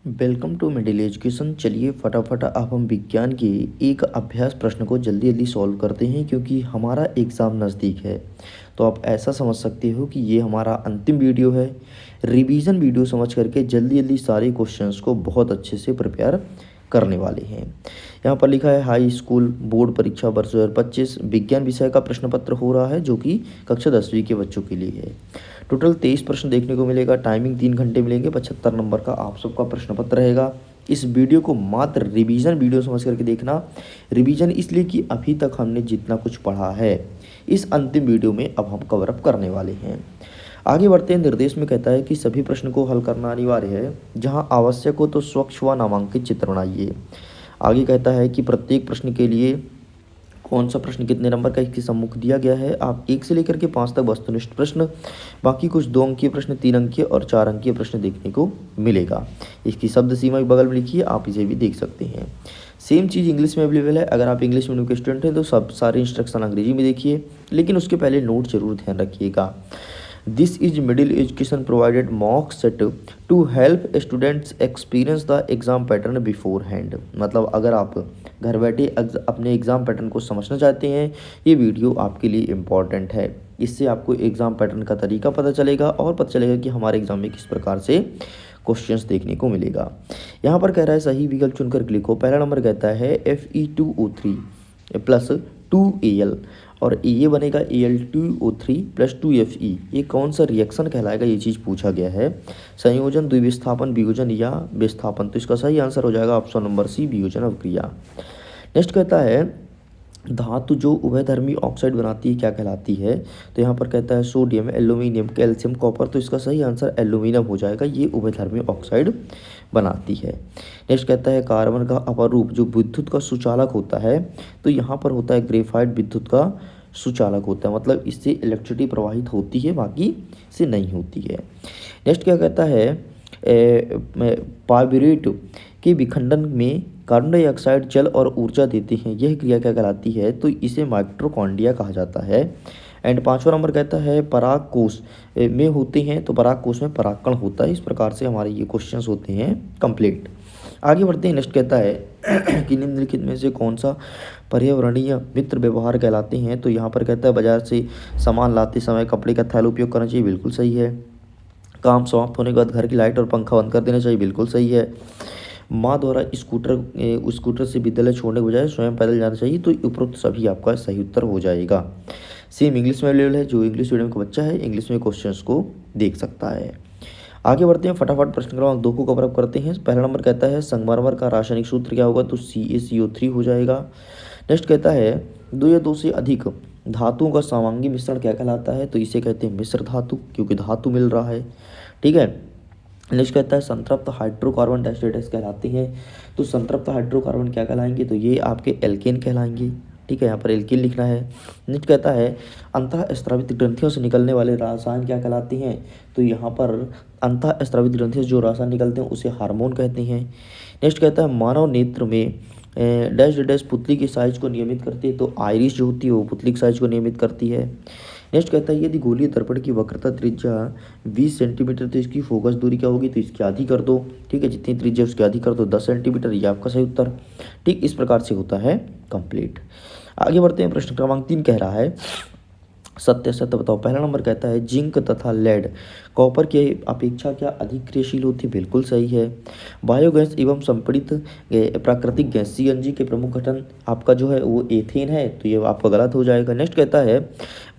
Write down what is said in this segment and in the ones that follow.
Welcome to middle education. चलिए फटाफट अब हम विज्ञान के एक अभ्यास प्रश्न को जल्दी जल्दी सॉल्व करते हैं क्योंकि हमारा एग्ज़ाम नज़दीक है। तो आप ऐसा समझ सकते हो कि ये हमारा अंतिम वीडियो है। रिवीजन वीडियो समझ करके जल्दी जल्दी सारे क्वेश्चंस को बहुत अच्छे से प्रिपेयर करने वाले हैं। यहाँ पर लिखा है हाई स्कूल बोर्ड परीक्षा वर्ष 2025 विज्ञान विषय का प्रश्न पत्र हो रहा है जो कि कक्षा 10वीं के बच्चों के लिए है। टोटल 23 प्रश्न देखने को मिलेगा। टाइमिंग 3 घंटे मिलेंगे। 75 नंबर का आप सबका प्रश्न पत्र रहेगा। इस वीडियो को मात्र रिवीजन वीडियो समझ करके देखना। रिवीजन इसलिए कि अभी तक हमने जितना कुछ पढ़ा है इस अंतिम वीडियो में अब हम कवर अप करने वाले हैं। आगे बढ़ते हैं। निर्देश में कहता है कि सभी प्रश्न को हल करना अनिवार्य है। जहां आवश्यक हो तो स्वच्छ व नामांकित चित्र बनाइए। आगे कहता है कि प्रत्येक प्रश्न के लिए कौन सा प्रश्न कितने नंबर का इसके सम्मुख दिया गया है। आप 1 से लेकर के 5 तक वस्तुनिष्ठ प्रश्न, बाकी कुछ 2 अंकीय प्रश्न, 3 अंकीय और 4 अंकीय प्रश्न देखने को मिलेगा। इसकी शब्द सीमा बगल में लिखी है, आप इसे भी देख सकते हैं। सेम चीज़ इंग्लिश में अवेलेबल है। अगर आप इंग्लिश मीडियम के स्टूडेंट हैं तो सब सारे इंस्ट्रक्शन अंग्रेजी में देखिए, लेकिन उसके पहले नोट जरूर ध्यान रखिएगा। This is middle education provided mock set to help students experience the exam pattern beforehand. मतलब अगर आप घर बैठे अपने एग्ज़ाम पैटर्न को समझना चाहते हैं, ये वीडियो आपके लिए इम्पॉर्टेंट है। इससे आपको एग्ज़ाम पैटर्न का तरीका पता चलेगा और पता चलेगा कि हमारे एग्ज़ाम में किस प्रकार से क्वेश्चंस देखने को मिलेगा। यहाँ पर कह रहा है सही विकल्प चुनकर लिखो। पहला नंबर कहता है Fe2O3 प्लस 2Al और ये बनेगा Al2O3 प्लस 2Fe। ये कौन सा रिएक्शन कहलाएगा, ये चीज़ पूछा गया है। संयोजन, द्विविस्थापन, वियोजन या विस्थापन। तो इसका सही आंसर हो जाएगा ऑप्शन नंबर सी, वियोजन अभिक्रिया। नेक्स्ट कहता है धातु जो उभयधर्मी ऑक्साइड बनाती है क्या कहलाती है। तो यहाँ पर कहता है सोडियम, एल्यूमिनियम, कैल्शियम, कॉपर। तो इसका सही आंसर एल्यूमिनियम हो जाएगा, ये उभयधर्मी ऑक्साइड बनाती है। नेक्स्ट कहता है कार्बन का अपरूप जो विद्युत का सुचालक होता है, तो यहाँ पर होता है ग्रेफाइट विद्युत का सुचालक होता है। मतलब इससे इलेक्ट्रिसिटी प्रवाहित होती है, बाकी से नहीं होती है। नेक्स्ट क्या कहता है पाइरूवेट के विखंडन में कार्बन डाइऑक्साइड जल और ऊर्जा देते हैं, यह क्रिया क्या कहलाती है। तो इसे माइटोकॉन्ड्रिया कहा जाता है। एंड 5वां नंबर कहता है पराग कोश में होते हैं, तो पराग कोश में परागकण होता है। इस प्रकार से हमारे ये क्वेश्चंस होते हैं कंप्लीट। आगे बढ़ते हैं। नेक्स्ट कहता है कि निम्नलिखित में से कौन सा पर्यावरणीय मित्र व्यवहार कहलाते हैं। तो यहाँ पर कहता है बाजार से सामान लाते समय कपड़े का थैला उपयोग करना चाहिए, बिल्कुल सही है। काम समाप्त होने के बाद घर की लाइट और पंखा बंद कर देना चाहिए, बिल्कुल सही है। माँ द्वारा स्कूटर से विद्यालय छोड़ने के बजाय स्वयं पैदल जाना चाहिए, तो उपरोक्त सभी आपका सही उत्तर हो जाएगा। सेम इंग्लिश में अवेलेबल है। जो इंग्लिश मीडियम का बच्चा है इंग्लिश में क्वेश्चंस को देख सकता है। आगे बढ़ते हैं। फटाफट प्रश्न क्रमांक 2 को कवर अप करते हैं। पहला नंबर कहता है संगमरमर का रासायनिक सूत्र क्या होगा। तो CaCO3 हो जाएगा। नेक्स्ट कहता है 2 या 2 से अधिक धातुओं का समांगी मिश्रण क्या कहलाता है। तो इसे कहते हैं मिश्र धातु, क्योंकि धातु मिल रहा है। ठीक है। नेक्स्ट कहता है संतृप्त हाइड्रोकार्बन डाइस्टेट्स कहलाते हैं। तो संतृप्त हाइड्रोकार्बन क्या कहलाएंगे। तो ये आपके एल्केन कहलाएंगे। ठीक है, यहाँ पर एल्केन लिखना है। नेक्स्ट कहता है अंतःस्रावित ग्रंथियों से निकलने वाले रसायन क्या कहलाते हैं। तो यहाँ पर अंतःस्रावित ग्रंथियों से जो रसायन निकलते हैं उसे हार्मोन कहते हैं। नेक्स्ट कहता है मानव नेत्र में डैश डैश पुतली की साइज को नियमित करती है। तो आइरिस जो होती है वो पुतली की साइज को नियमित करती है। नेक्स्ट कहता है यदि गोलीय दर्पण की वक्रता त्रिज्या 20 सेंटीमीटर तो इसकी फोकस दूरी क्या होगी। तो इसकी आधी कर दो। ठीक है, जितनी त्रिज्या उसकी आधी कर दो 10 सेंटीमीटर, ये आपका सही उत्तर। ठीक, इस प्रकार से होता है कंप्लीट। आगे बढ़ते हैं। प्रश्न क्रमांक 3 कह रहा है सत्य सत्य बताओ। पहला नंबर कहता है जिंक तथा लेड कॉपर की अपेक्षा क्या अधिक क्रियाशील होती है, बिल्कुल सही है। बायोगैस एवं संपीड़ित प्राकृतिक गैस CNG के प्रमुख गठन आपका जो है वो एथेन है, तो ये आपका गलत हो जाएगा। नेक्स्ट कहता है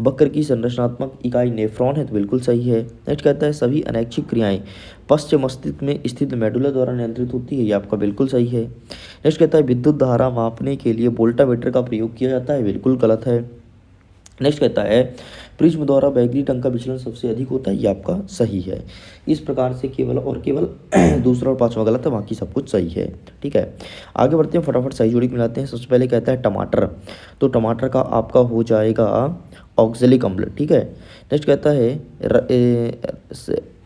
वक्र की संरचनात्मक इकाई नेफ्रॉन है, तो बिल्कुल सही है। नेक्स्ट कहता है सभी अनैच्छिक क्रियाएं पश्च मस्तिष्क में स्थित मेडुला द्वारा नियंत्रित होती है, ये आपका बिल्कुल सही है। नेक्स्ट कहता है विद्युत धारा मापने के लिए वोल्टामीटर का प्रयोग किया जाता है, बिल्कुल गलत है। नेक्स्ट कहता है प्रिज्म द्वारा बैगनी रंग का विचलन सबसे अधिक होता है, ये आपका सही है। इस प्रकार से केवल और केवल दूसरा और 5वां गलत है, बाकी सब कुछ सही है। ठीक है, आगे बढ़ते हैं। फटाफट सही जोड़ी मिलाते हैं। सबसे पहले कहता है टमाटर, तो टमाटर का आपका हो जाएगा ऑक्जेलिक अम्ल। ठीक है। नेक्स्ट कहता है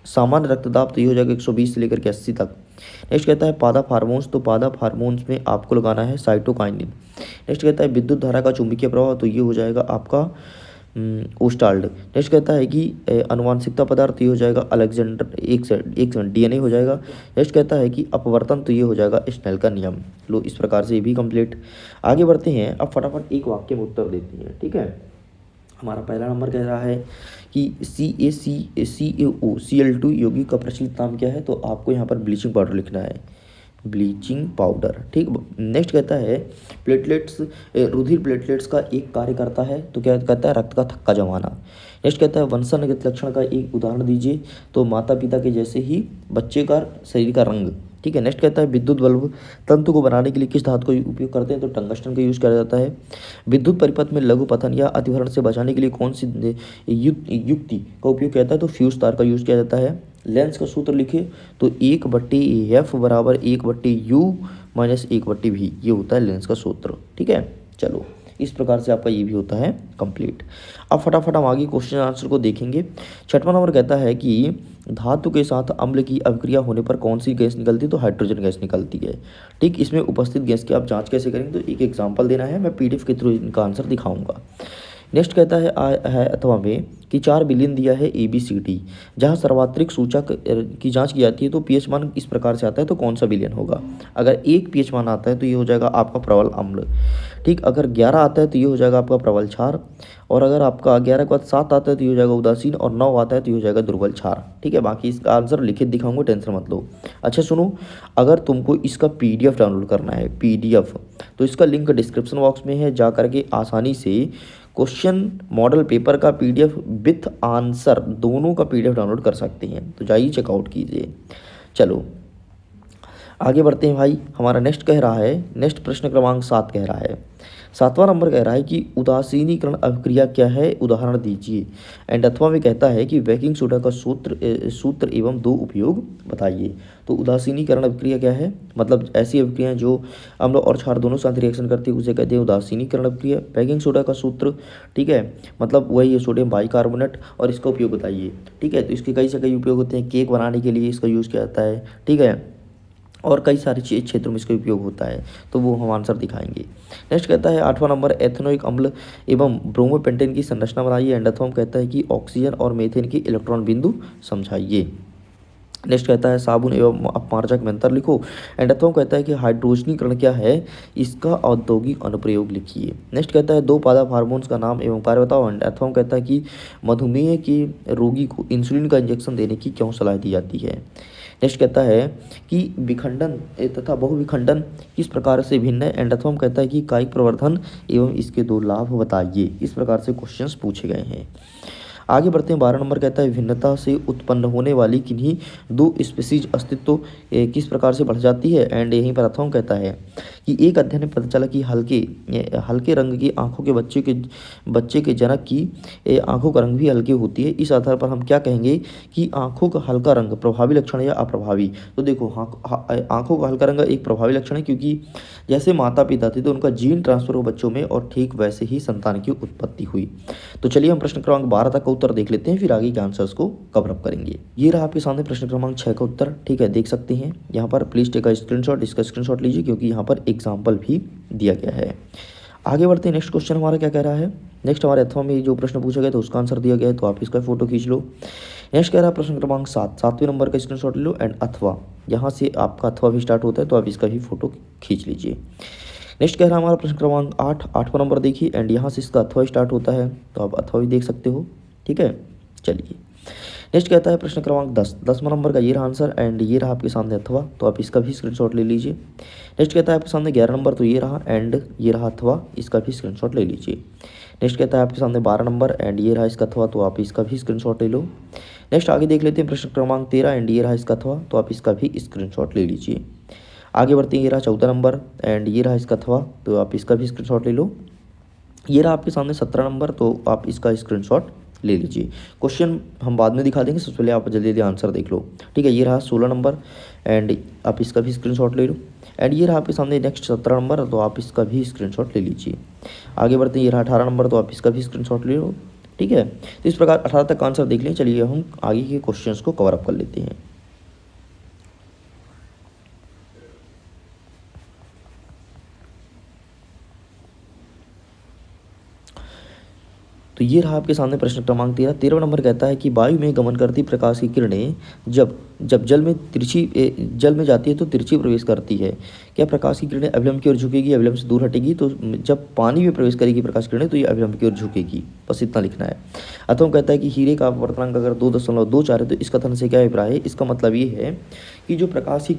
सामान्य रक्तदाब, तो ये हो जाएगा 120 से लेकर के 80 तक। नेक्स्ट कहता है पादप हार्मोन्स, तो पादप हार्मोन्स में आपको लगाना है साइटोकाइनिन। नेक्स्ट कहता है विद्युत धारा का चुंबकीय प्रभाव, तो ये हो जाएगा आपका ओस्टाल्ड। नेक्स्ट कहता है कि अनुवांशिकता पदार्थ, तो ये हो जाएगा अलेक्जेंडर, एक सेकंड डीएनए हो जाएगा। नेक्स्ट कहता है कि अपवर्तन, तो ये हो जाएगा स्नेल का नियम। लो, इस प्रकार से ये भी कंप्लीट। आगे बढ़ते हैं, अब फटाफट एक वाक्य में उत्तर देते हैं, ठीक है। हमारा पहला नंबर कह रहा है कि CaCO यौगिक का प्रचलित नाम क्या है, तो आपको यहाँ पर ब्लीचिंग पाउडर लिखना है, ब्लीचिंग पाउडर, ठीक। नेक्स्ट कहता है प्लेटलेट्स, रुधिर प्लेटलेट्स का एक कार्य करता है, तो क्या कहता है, रक्त का थक्का जमाना। नेक्स्ट कहता है वंशानुगत लक्षण का एक उदाहरण दीजिए, तो माता पिता के जैसे ही बच्चे का शरीर का रंग, ठीक है। नेक्स्ट कहता है विद्युत बल्ब तंतु को बनाने के लिए किस धातु का उपयोग करते हैं, तो टंगस्टन का यूज किया जाता है। विद्युत परिपथ में लघु पतन या अतिभरण से बचाने के लिए कौन सी युक्ति का उपयोग किया जाता है, तो फ्यूज तार का यूज किया जाता है। लेंस का सूत्र लिखे, तो 1/F बराबर 1/U माइनस 1/V, ये होता है लेंस का सूत्र, ठीक है। चलो, इस प्रकार से आपका ये भी होता है कंप्लीट। अब फटाफट हम आगे क्वेश्चन आंसर को देखेंगे। छठवां नंबर कहता है कि धातु के साथ अम्ल की अभिक्रिया होने पर कौन सी गैस निकलती है, तो हाइड्रोजन गैस निकलती है, ठीक। इसमें उपस्थित गैस की आप जांच कैसे करेंगे, तो एक एग्जांपल देना है, मैं PDF के थ्रू इनका आंसर दिखाऊंगा। नेक्स्ट कहता है अथवा में कि 4 बिलियन दिया है ABCD, जहाँ सर्वात्रिक सूचक की जांच की जाती है, तो पीएच मान इस प्रकार से आता है, तो कौन सा बिलियन होगा। अगर 1 पीएच मान आता है तो ये हो जाएगा आपका प्रबल अम्ल, ठीक। अगर 11 आता है तो ये हो जाएगा आपका प्रबल क्षार, और अगर आपका 11 के बाद 7 आता है तो ये हो जाएगा उदासीन, और 9 आता है तो ये हो जाएगा दुर्बल क्षार, ठीक है। बाकी इसका आंसर लिखित दिखाऊंगा, टेंशन मत लो। अच्छा सुनो, अगर तुमको इसका PDF डाउनलोड करना है, PDF, तो इसका लिंक डिस्क्रिप्शन बॉक्स में है, जा करके आसानी से क्वेश्चन मॉडल पेपर का PDF विथ आंसर दोनों का PDF डाउनलोड कर सकते हैं, तो जाइए चेकआउट कीजिए। चलो आगे बढ़ते हैं भाई। हमारा नेक्स्ट कह रहा है, नेक्स्ट प्रश्न क्रमांक 7 कह रहा है, 7वां नंबर कह रहा है कि उदासीनीकरण अभिक्रिया क्या है, उदाहरण दीजिए। एंड अथवा में कहता है कि बेकिंग सोडा का सूत्र एवं 2 उपयोग बताइए। तो उदासीनीकरण अभिक्रिया क्या है, मतलब ऐसी अभिक्रिया जो अम्ल और क्षार दोनों साथ रिएक्शन करती है, उसे कहते हैं उदासीनीकरण अभिक्रिया। बेकिंग सोडा का सूत्र, ठीक है, मतलब वही है सोडियम बाइकार्बोनेट, और इसका उपयोग बताइए, ठीक है। तो इसके कई से कई उपयोग होते हैं, केक बनाने के लिए इसका यूज़ किया जाता है, ठीक है, और कई सारे क्षेत्रों में इसका उपयोग होता है, तो वो हम आंसर दिखाएंगे। नेक्स्ट कहता है 8वां नंबर एथेनोइक अम्ल एवं ब्रोमोपेंटेन की संरचना बनाइए। एंड अथवा कहता है कि ऑक्सीजन और मीथेन के इलेक्ट्रॉन बिंदु समझाइए। नेक्स्ट कहता है साबुन एवं अपमार्जक में अंतर लिखो। एंड अथवा कहता है कि हाइड्रोजनीकरण क्या है, इसका औद्योगिक अनुप्रयोग लिखिए। नेक्स्ट कहता है 2 पादप हार्मोन्स का नाम एवं कार्य बताओ। एंड अथवा कहता है कि मधुमेह के रोगी को इंसुलिन का इंजेक्शन देने की क्यों सलाह दी जाती है। नेक्स्ट कहता है कि विखंडन तथा बहुविखंडन किस प्रकार से भिन्न है। एंड अथवा कहता है कि कायिक प्रवर्धन एवं इसके 2 लाभ बताइए। इस प्रकार से क्वेश्चंस पूछे गए हैं। आगे बढ़ते हैं, 12 नंबर कहता है भिन्नता से उत्पन्न होने वाली किन्हीं 2 स्पीसीज अस्तित्व किस प्रकार से बढ़ जाती है। एंड यहीं पर अथवा कहता है कि एक अध्ययन में पता चला कि हल्के रंग की आंखों के बच्चे के जनक की आंखों का रंग भी हल्की होती है। इस आधार पर हम क्या कहेंगे कि आंखों का हल्का रंग प्रभावी लक्षण है या अप्रभावी। तो देखो आंखों का हल्का रंग एक प्रभावी लक्षण है, क्योंकि जैसे माता पिता थे तो उनका जीन ट्रांसफर हो बच्चों में, और ठीक वैसे ही संतान की उत्पत्ति हुई। तो चलिए हम प्रश्न क्रमांक 12 तक का उत्तर देख लेते हैं, फिर आगे के आंसर्स को कवर अप करेंगे। ये रहा आपके सामने प्रश्न क्रमांक 6 का उत्तर, ठीक है, देख सकते हैं यहाँ पर। प्लीज टेक अ स्क्रीनशॉट, इसका स्क्रीनशॉट लीजिए, क्योंकि यहाँ पर एग्जाम्पल भी दिया गया है। आगे बढ़ते हैं, नेक्स्ट क्वेश्चन हमारा क्या कह रहा है। नेक्स्ट हमारे अथवा में जो प्रश्न पूछा गया तो उसका आंसर दिया गया है, तो आप इसका फोटो खींच लो। नेक्स्ट कह रहा है प्रश्न क्रमांक 7, 7वें नंबर का स्क्रीनशॉट ले लो। एंड अथवा, यहाँ से आपका अथवा भी स्टार्ट होता है, तो आप इसका भी फोटो खींच लीजिए। नेक्स्ट कह रहा है हमारा प्रश्न क्रमांक 8, 8वां नंबर देखिए। एंड यहाँ से इसका अथवा स्टार्ट होता है, तो आप अथवा भी देख सकते हो, ठीक है। चलिए नेक्स्ट कहता है प्रश्न क्रमांक 10, 10वां नंबर का ये रहा आंसर। एंड ये रहा आपके सामने अथवा, तो आप इसका भी स्क्रीनशॉट ले लीजिए। नेक्स्ट कहता है आपके सामने 11 नंबर, तो ये रहा, एंड ये रहा अथवा, इसका भी स्क्रीनशॉट ले लीजिए। नेक्स्ट कहता है आपके सामने 12 नंबर, एंड ये रहा इसका अथवा, तो आप इसका भी स्क्रीनशॉट ले लो। नेक्स्ट आगे देख लेते हैं प्रश्न क्रमांक 13, एंड ये रहा इसका अथवा, तो आप इसका भी स्क्रीनशॉट ले लीजिए। आगे बढ़ते हैं, ये रहा 14 नंबर, एंड ये रहा इसका अथवा, तो आप इसका भी स्क्रीनशॉट ले लो। ये रहा आपके सामने 17 नंबर, तो आप इसका स्क्रीनशॉट ले लीजिए। क्वेश्चन हम बाद में दिखा देंगे, सबसे पहले आप जल्दी जल्दी आंसर देख लो, ठीक है। ये रहा 16 नंबर, एंड आप इसका भी स्क्रीनशॉट ले लो। एंड ये रहा आपके सामने नेक्स्ट 17 नंबर, तो आप इसका भी स्क्रीनशॉट ले लीजिए। आगे बढ़ते हैं, ये रहा 18 नंबर, तो आप इसका भी स्क्रीनशॉट ले लो, ठीक है। तो इस प्रकार 18 तक आंसर देख लें। चलिए हम आगे के क्वेश्चंस को कवर अप कर लेते हैं। तो तो ये रहा आपके सामने प्रश्न क्रमांक 13। 13वां नंबर कहता है कि वायु में गमन करती प्रकाश की किरणें जब जब जल में जाती है तो तिरछी प्रवेश करती है। क्या प्रकाश की किरणें अविलंब की ओर झुकेगी, अविलंब से दूर हटेगी? तो जब पानी में प्रवेश करेगी प्रकाश किरणें तो ये अविलंब की ओर झुकेगी। बस इतना लिखना है। अथवा कहता है कि हीरे का अपवर्तनांक अगर 2.24 है तो इस कथन से क्या अभिप्राय है? इसका मतलब ये है कि जो प्रकाश की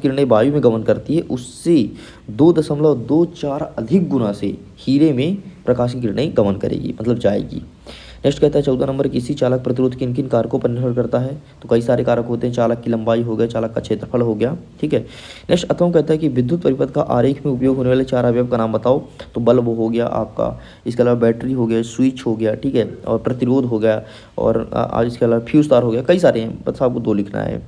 किरणें वायु में गमन करती है उससे 2.24 अधिक गुना से हीरे में प्रकाश की किरणें गमन करेगी, मतलब जाएगी। नेक्स्ट कहता है 14 नंबर, किसी चालक प्रतिरोध किन किन कारकों पर निर्भर करता है? तो कई सारे कारक होते हैं। चालक की लंबाई हो गया, चालक का क्षेत्रफल हो गया, ठीक है। नेक्स्ट अथवा कहता है कि विद्युत परिपथ का आरेख में उपयोग होने वाले 4 अवयव का नाम बताओ। तो बल्ब हो गया आपका, इसके अलावा बैटरी हो गया, स्विच हो गया, ठीक है, और प्रतिरोध हो गया, और इसके अलावा फ्यूज तार हो गया, कई सारे हैं, बस आपको 2 लिखना है।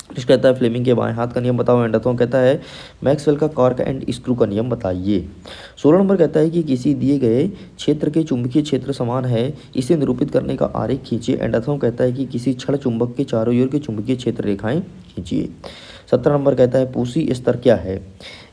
नेक्स्ट कहता है फ्लेमिंग के बाएं हाथ का नियम बताओ। एंड अथवा कहता है मैक्सवेल का कॉर्क एंड स्क्रू का नियम बताइए। 16 नंबर कहता है कि किसी दिए गए क्षेत्र के चुंबकीय क्षेत्र समान है, इसे निरूपित करने का आरेख खींचिए। एंड अथवा कहता है कि किसी क्षण चुंबक के चारों ओर के चुंबकीय क्षेत्र रेखाएं खींचिए। 17 नंबर कहता है पूसी स्तर क्या है?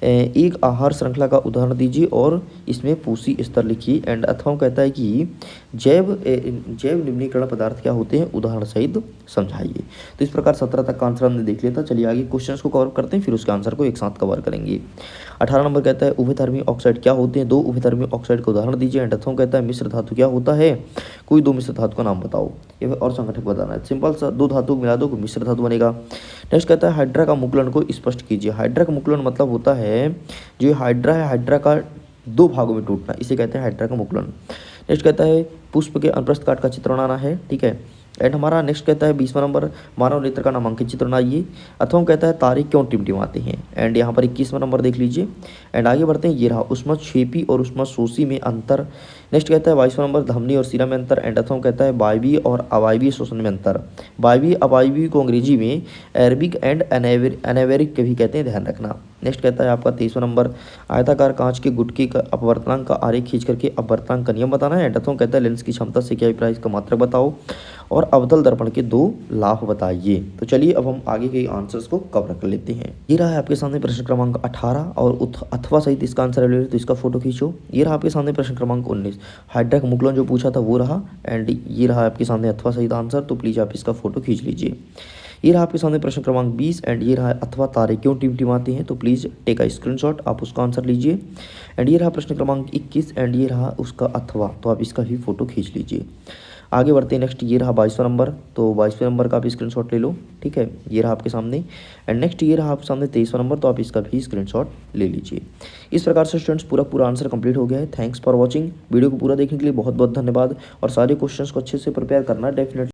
एक आहार श्रृंखला का उदाहरण दीजिए और इसमें पूसी स्तर लिखिए। एंड अथवा कहता है कि जैव निम्नीकरण पदार्थ क्या होते हैं, उदाहरण सहित समझाइए। तो इस प्रकार 17 तक का आंसर हमने देख लिया था। चलिए आगे क्वेश्चंस को कवर करते हैं, फिर उसके आंसर को एक साथ कवर करेंगे। 18 नंबर कहता है उभयधर्मी ऑक्साइड क्या होते हैं? 2 उभयधर्मी ऑक्साइड का उदाहरण दीजिए। एंड अथवा कहता है मिश्र धातु क्या होता है? कोई 2 मिश्र धातु का नाम बताओ, ये और संगठक बताना है। सिंपल सा, 2 धातु मिला दो, मिश्र धातु बनेगा। नेक्स्ट कहता है हाइड्रा का मुकुलन को स्पष्ट कीजिए। हाइड्रा का मुकुलन मतलब होता है जो हाइड्रा है, हाइड्रा का 2 भागों में टूटना, इसे कहते हैं हाइड्रा का मुकुलन। नेक्स्ट कहता है पुष्प के अनुप्रस्थ काट का चित्र बनाना है, ठीक है। एंड हमारा नेक्स्ट कहता है 20वां नंबर, मानव नेत्र का नामांकित चित्र बनाइए। अथवा कहता है तारे क्यों टिमटिमाते हैं? एंड यहाँ पर 21वां नंबर देख लीजिए। एंड आगे बढ़ते हैं, ये रहा ऊष्मक्षेपी और ऊष्मशोषी में अंतर। नेक्स्ट कहता है 22वां नंबर, धमनी और सीरा में अंतर। एंड अथवा कहता है वायवीय और अवायवीय श्वसन में अंतर। वायवीय अवायवीय को अंग्रेजी में एरबिक एंड एनावेरिक भी कहते हैं, ध्यान रखना। नेक्स्ट कहता है आपका 23वां नंबर, आयताकार कांच के गुटके का अपवर्तनांक का आरेख खींच करके अपवर्तनांक का नियम बताना है। एंड अथवा कहता है लेंस की क्षमता से क्या अभिप्राय, इसका मात्रक बताओ, और अवतल दर्पण के 2 लाभ बताइए। तो चलिए अब हम आगे के आंसर्स को कवर कर लेते हैं। ये रहा है आपके सामने प्रश्न क्रमांक 18 और अथवा सहित इसका आंसर अवेलेबल, तो इसका फोटो खींचो। ये रहा आपके सामने प्रश्न क्रमांक 19, हाइड्रा का मुकुलन जो पूछा था वो रहा। एंड ये रहा आपके सामने अथवा सहित आंसर, तो प्लीज़ आप इसका फोटो खींच लीजिए। ये रहा आपके सामने प्रश्न क्रमांक 20। एंड ये रहा अथवा तारे क्यों टिमटिमाते हैं, तो प्लीज़ टेक अ स्क्रीनशॉट, आप उसका आंसर लीजिए। एंड ये रहा प्रश्न क्रमांक 21। एंड ये रहा उसका अथवा, तो आप इसका भी फोटो खींच लीजिए। आगे बढ़ते हैं। नेक्स्ट ये रहा 22वां नंबर, तो 22वें नंबर का आप स्क्रीनशॉट ले लो, ठीक है, ये रहा आपके सामने। एंड नेक्स्ट ये रहा आपके सामने 23वां नंबर, तो आप इसका भी स्क्रीनशॉट ले लीजिए। इस प्रकार से स्टूडेंट्स पूरा आंसर कंप्लीट हो गया है। Thanks for watching. वीडियो को पूरा देखने के लिए बहुत बहुत धन्यवाद, और सारे क्वेश्चंस को अच्छे से प्रिपेयर करना डेफिनेटली।